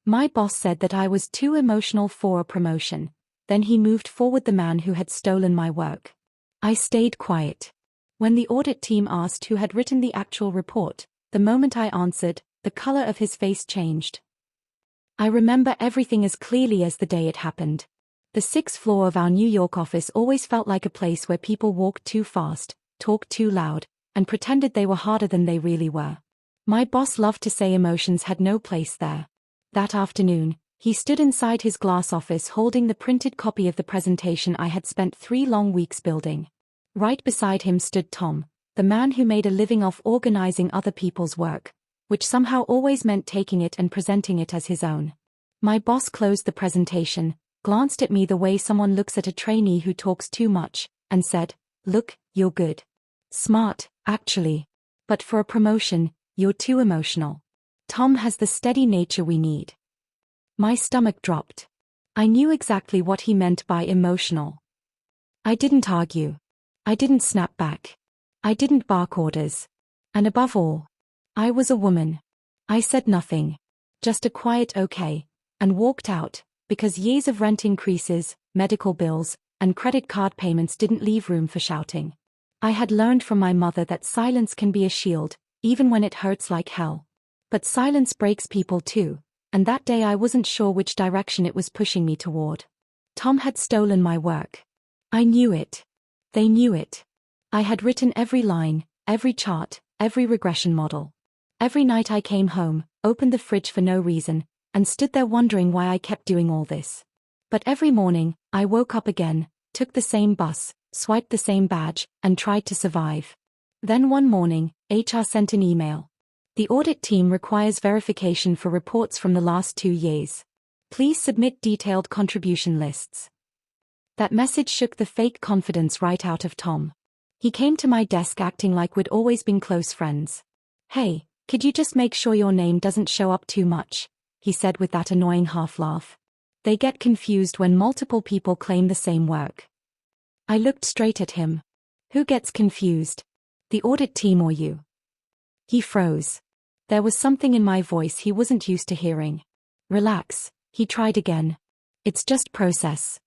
My boss said that I was too emotional for a promotion. Then he moved forward the man who had stolen my work. I stayed quiet. When the audit team asked who had written the actual report, the moment I answered, the color of his face changed. I remember everything as clearly as the day it happened. The sixth floor of our New York office always felt like a place where people walked too fast, talked too loud, and pretended they were harder than they really were. My boss loved to say emotions had no place there. That afternoon, he stood inside his glass office holding the printed copy of the presentation I had spent 3 long weeks building. Right beside him stood Tom, the man who made a living off organizing other people's work, which somehow always meant taking it and presenting it as his own. My boss closed the presentation, glanced at me the way someone looks at a trainee who talks too much, and said, "Look, you're good. Smart, actually. But for a promotion, you're too emotional. Tom has the steady nature we need." My stomach dropped. I knew exactly what he meant by emotional. I didn't argue. I didn't snap back. I didn't bark orders. And above all, I was a woman. I said nothing. Just a quiet okay, and walked out, because years of rent increases, medical bills, and credit card payments didn't leave room for shouting. I had learned from my mother that silence can be a shield, even when it hurts like hell. But silence breaks people too, and that day I wasn't sure which direction it was pushing me toward. Tom had stolen my work. I knew it. They knew it. I had written every line, every chart, every regression model. Every night I came home, opened the fridge for no reason, and stood there wondering why I kept doing all this. But every morning, I woke up again, took the same bus, swiped the same badge, and tried to survive. Then one morning, HR sent an email. The audit team requires verification for reports from the last 2 years. Please submit detailed contribution lists. That message shook the fake confidence right out of Tom. He came to my desk acting like we'd always been close friends. "Hey, could you just make sure your name doesn't show up too much?" he said with that annoying half-laugh. "They get confused when multiple people claim the same work." I looked straight at him. "Who gets confused? The audit team or you?" He froze. There was something in my voice he wasn't used to hearing. "Relax," he tried again. "It's just process."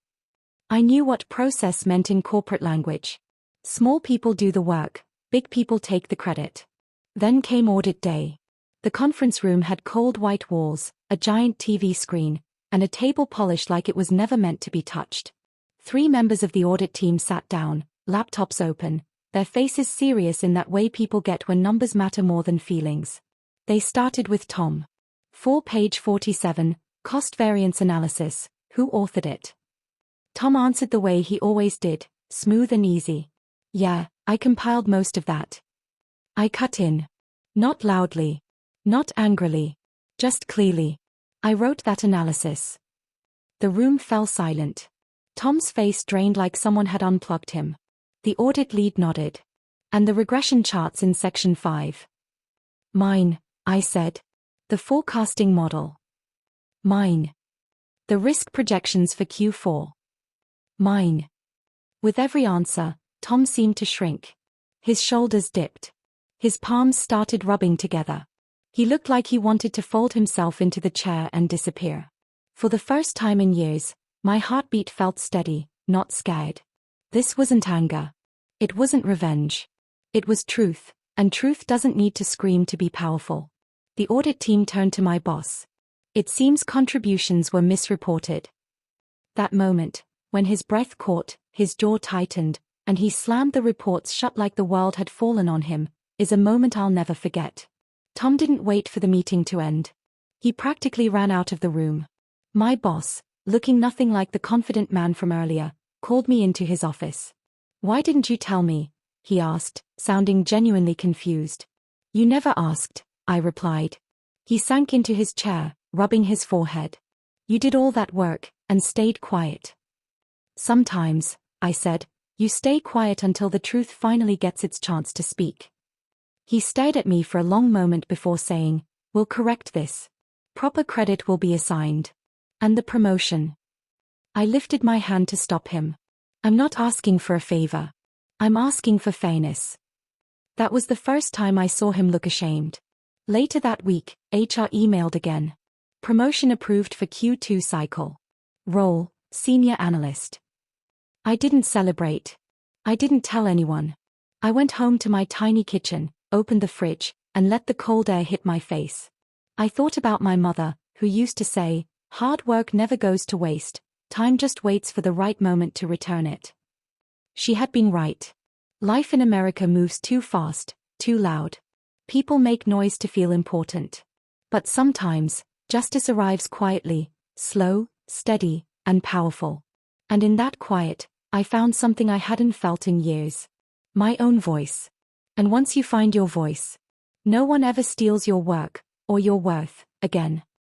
I knew what process meant in corporate language. Small people do the work, big people take the credit. Then came audit day. The conference room had cold white walls, a giant TV screen, and a table polished like it was never meant to be touched. 3 members of the audit team sat down, laptops open, their faces serious in that way people get when numbers matter more than feelings. They started with Tom. 4-page 47, cost variance analysis, who authored it? Tom answered the way he always did, smooth and easy. "Yeah, I compiled most of that." I cut in. Not loudly. Not angrily. Just clearly. "I wrote that analysis." The room fell silent. Tom's face drained like someone had unplugged him. The audit lead nodded. "And the regression charts in section 5. "Mine," I said. "The forecasting model." "Mine." "The risk projections for Q4. "Mine." With every answer, Tom seemed to shrink. His shoulders dipped. His palms started rubbing together. He looked like he wanted to fold himself into the chair and disappear. For the first time in years, my heartbeat felt steady, not scared. This wasn't anger. It wasn't revenge. It was truth, and truth doesn't need to scream to be powerful. The audit team turned to my boss. "It seems contributions were misreported." That moment, when his breath caught, his jaw tightened, and he slammed the reports shut like the world had fallen on him, is a moment I'll never forget. Tom didn't wait for the meeting to end. He practically ran out of the room. My boss, looking nothing like the confident man from earlier, called me into his office. "Why didn't you tell me?" he asked, sounding genuinely confused. "You never asked," I replied. He sank into his chair, rubbing his forehead. "You did all that work, and stayed quiet." "Sometimes," I said, "you stay quiet until the truth finally gets its chance to speak." He stared at me for a long moment before saying, "We'll correct this. Proper credit will be assigned. And the promotion." I lifted my hand to stop him. "I'm not asking for a favor. I'm asking for fairness." That was the first time I saw him look ashamed. Later that week, HR emailed again. Promotion approved for Q2 cycle. Role, Senior Analyst. I didn't celebrate. I didn't tell anyone. I went home to my tiny kitchen, opened the fridge, and let the cold air hit my face. I thought about my mother, who used to say, "Hard work never goes to waste, time just waits for the right moment to return it." She had been right. Life in America moves too fast, too loud. People make noise to feel important. But sometimes, justice arrives quietly, slow, steady, and powerful. And in that quiet, I found something I hadn't felt in years. My own voice. And once you find your voice, no one ever steals your work, or your worth, again.